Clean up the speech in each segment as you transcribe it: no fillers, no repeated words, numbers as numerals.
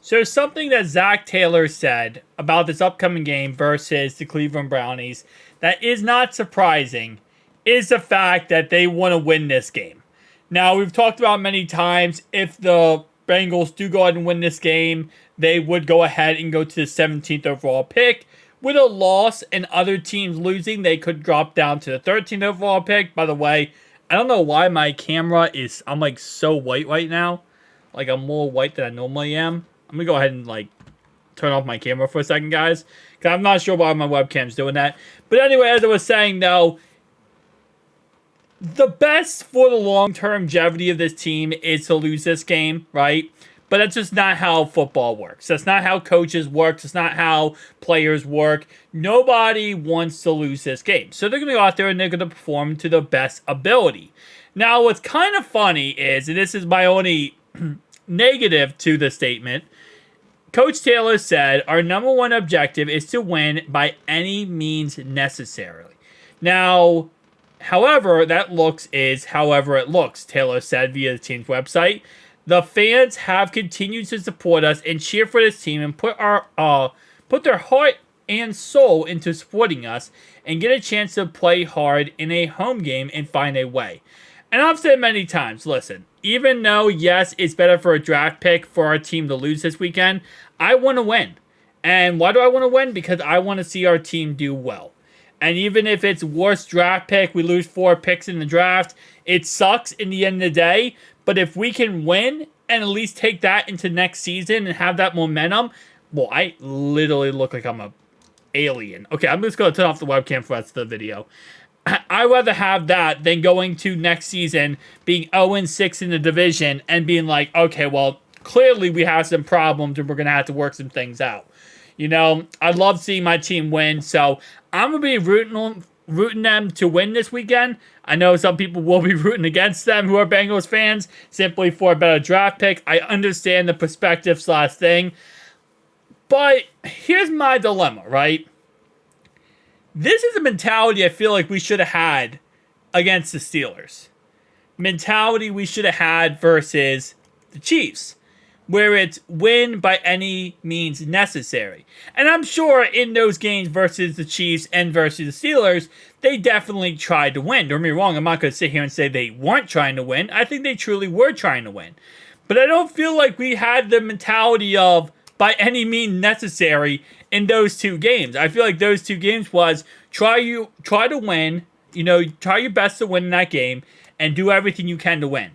So something that Zac Taylor said about this upcoming game versus the Cleveland Brownies that is not surprising is the fact that they want to win this game. Now, we've talked about many times if the Bengals do go ahead and win this game, they would go ahead and go to the 17th overall pick. With a loss and other teams losing, they could drop down to the 13th overall pick. By the way, I don't know why my camera is, I'm like so white right now. Like I'm more white than I normally am. I'm going to go ahead and like turn off my camera for a second, guys. Because I'm not sure why my webcam's doing that. But anyway, as I was saying though, the best for the long-term longevity of this team is to lose this game, right? But that's just not how football works. That's not how coaches work. That's not how players work. Nobody wants to lose this game. So they're going to go out there and they're going to perform to their best ability. Now, what's kind of funny is, and this is my only negative to the statement, Coach Taylor said, our number one objective is to win by any means necessary. Now, however that looks is however it looks, Taylor said via the team's website. The fans have continued to support us and cheer for this team and put their heart and soul into supporting us and get a chance to play hard in a home game and find a way. And I've said many times, listen, even though, yes, it's better for a draft pick for our team to lose this weekend, I want to win. And why do I want to win? Because I want to see our team do well. And even if it's worst draft pick, we lose 4 picks in the draft, it sucks in the end of the day. But if we can win and at least take that into next season and have that momentum, well, I literally look like I'm an alien. Okay, I'm just going to turn off the webcam for the rest of the video. I'd rather have that than going to next season being 0-6 in the division and being like, okay, well, clearly we have some problems and we're going to have to work some things out. You know, I love seeing my team win, so I'm going to be rooting them to win this weekend. I know some people will be rooting against them who are Bengals fans simply for a better draft pick. I understand the perspective / thing. But here's my dilemma, right? This is a mentality I feel like we should have had against the Steelers. Mentality we should have had versus the Chiefs, where it's win by any means necessary. And I'm sure in those games versus the Chiefs and versus the Steelers, they definitely tried to win. Don't get me wrong, I'm not going to sit here and say they weren't trying to win. I think they truly were trying to win. But I don't feel like we had the mentality of by any means necessary in those 2 games. I feel like those 2 games was try to win, try your best to win in that game and do everything you can to win.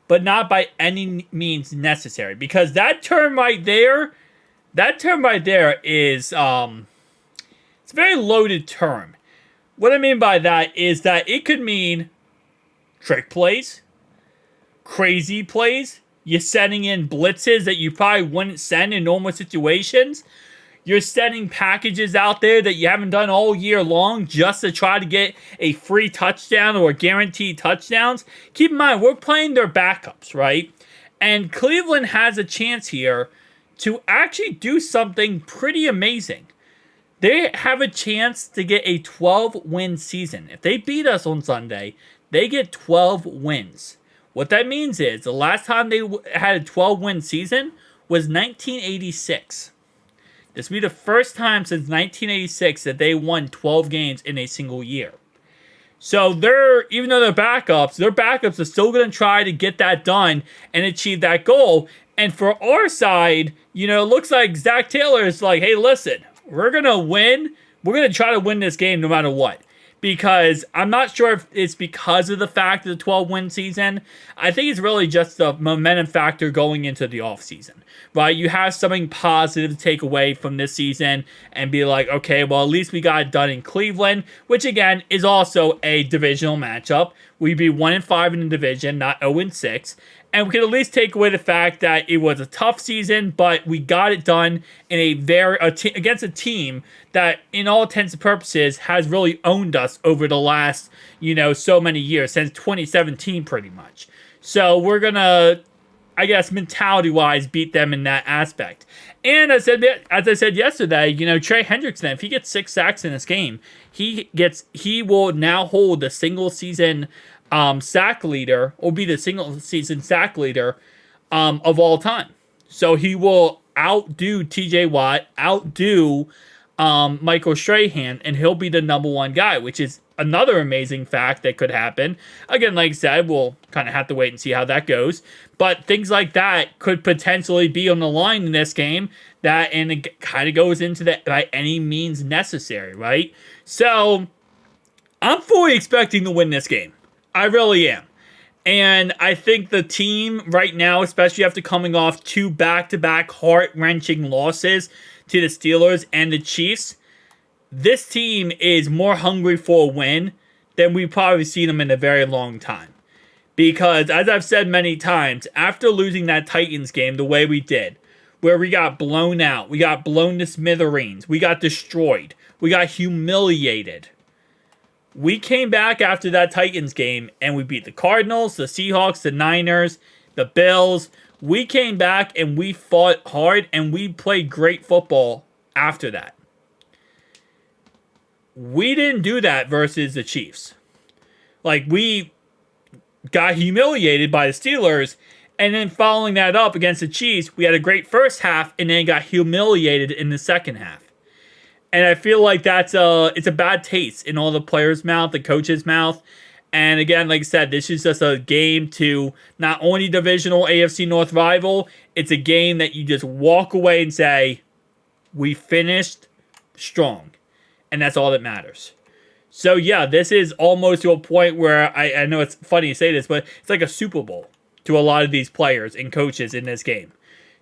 But not by any means necessary. Because that term right there is, it's a very loaded term. What I mean by that is that it could mean trick plays, crazy plays, you're sending in blitzes that you probably wouldn't send in normal situations. You're sending packages out there that you haven't done all year long just to try to get a free touchdown or guaranteed touchdowns. Keep in mind, we're playing their backups, right? And Cleveland has a chance here to actually do something pretty amazing. They have a chance to get a 12-win season. If they beat us on Sunday, they get 12 wins. What that means is the last time they had a 12-win season was 1986. This will be the first time since 1986 that they won 12 games in a single year. So even though they're backups are still going to try to get that done and achieve that goal. And for our side, it looks like Zac Taylor is like, hey, listen, we're going to win. We're going to try to win this game no matter what. Because I'm not sure if it's because of the fact of the 12-win season. I think it's really just the momentum factor going into the offseason. Right? You have something positive to take away from this season and be like, okay, well, at least we got it done in Cleveland, which, again, is also a divisional matchup. We'd be 1-5 in the division, not 0-6. And we can at least take away the fact that it was a tough season, but we got it done in against a team that, in all intents and purposes, has really owned us over the last, so many years, since 2017 pretty much. So we're going to, I guess, mentality-wise, beat them in that aspect. And as I said yesterday, Trey Hendrickson, if he gets 6 sacks in this game, he will now hold the single season sack leader, or be the single season sack leader of all time. So he will outdo TJ Watt, outdo Michael Strahan, and he'll be the number one guy, which is another amazing fact that could happen. Again, like I said, we'll kind of have to wait and see how that goes. But things like that could potentially be on the line in this game. And it kind of goes into that by any means necessary, right? So I'm fully expecting to win this game. I really am. And I think the team right now, especially after coming off 2 back-to-back heart-wrenching losses to the Steelers and the Chiefs, this team is more hungry for a win than we've probably seen them in a very long time. Because, as I've said many times, after losing that Titans game the way we did, where we got blown out, we got blown to smithereens, we got destroyed, we got humiliated, we came back after that Titans game and we beat the Cardinals, the Seahawks, the Niners, the Bills. We came back and we fought hard and we played great football after that. We didn't do that versus the Chiefs. Like, we got humiliated by the Steelers, and then following that up against the Chiefs, we had a great first half and then got humiliated in the second half. And I feel like it's a bad taste in all the players' mouth, the coach's mouth. And again, like I said, this is just a game to not only divisional AFC North rival, it's a game that you just walk away and say, we finished strong. And that's all that matters. So yeah, this is almost to a point where I know it's funny to say this, but it's like a Super Bowl to a lot of these players and coaches in this game.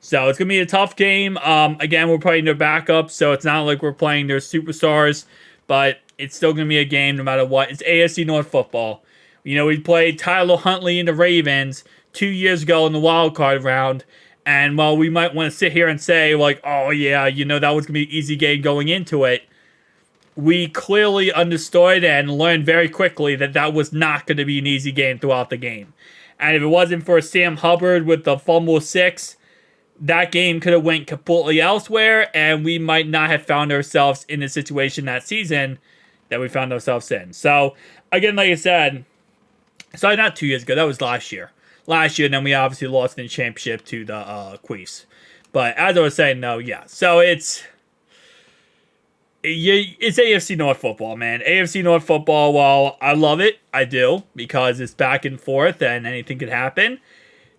So it's going to be a tough game. Again, we're playing their backups, so it's not like we're playing their superstars, but it's still going to be a game no matter what. It's AFC North football. You know, we played Tyler Huntley and the Ravens 2 years ago in the wild card round, and while we might want to sit here and say, like, oh yeah, you know, that was going to be an easy game going into it, we clearly understood and learned very quickly that that was not going to be an easy game throughout the game. And if it wasn't for Sam Hubbard with the fumble 6, that game could have went completely elsewhere, and we might not have found ourselves in the situation that season that we found ourselves in. So, again, like I said, sorry, not 2 years ago. That was last year. And then we obviously lost in the championship to the Chiefs. But as I was saying, though, yeah. So it's AFC North football, man. AFC North football, while I love it, I do, because it's back and forth and anything could happen.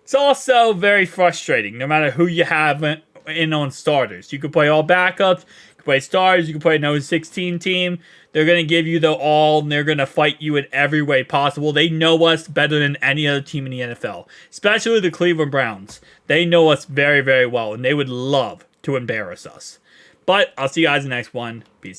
It's also very frustrating, no matter who you have in on starters. You can play all backups, you can play stars, you can play an 16 team. They're going to give you the all, and they're going to fight you in every way possible. They know us better than any other team in the NFL, especially the Cleveland Browns. They know us very, very well, and they would love to embarrass us. But I'll see you guys in the next one. Peace.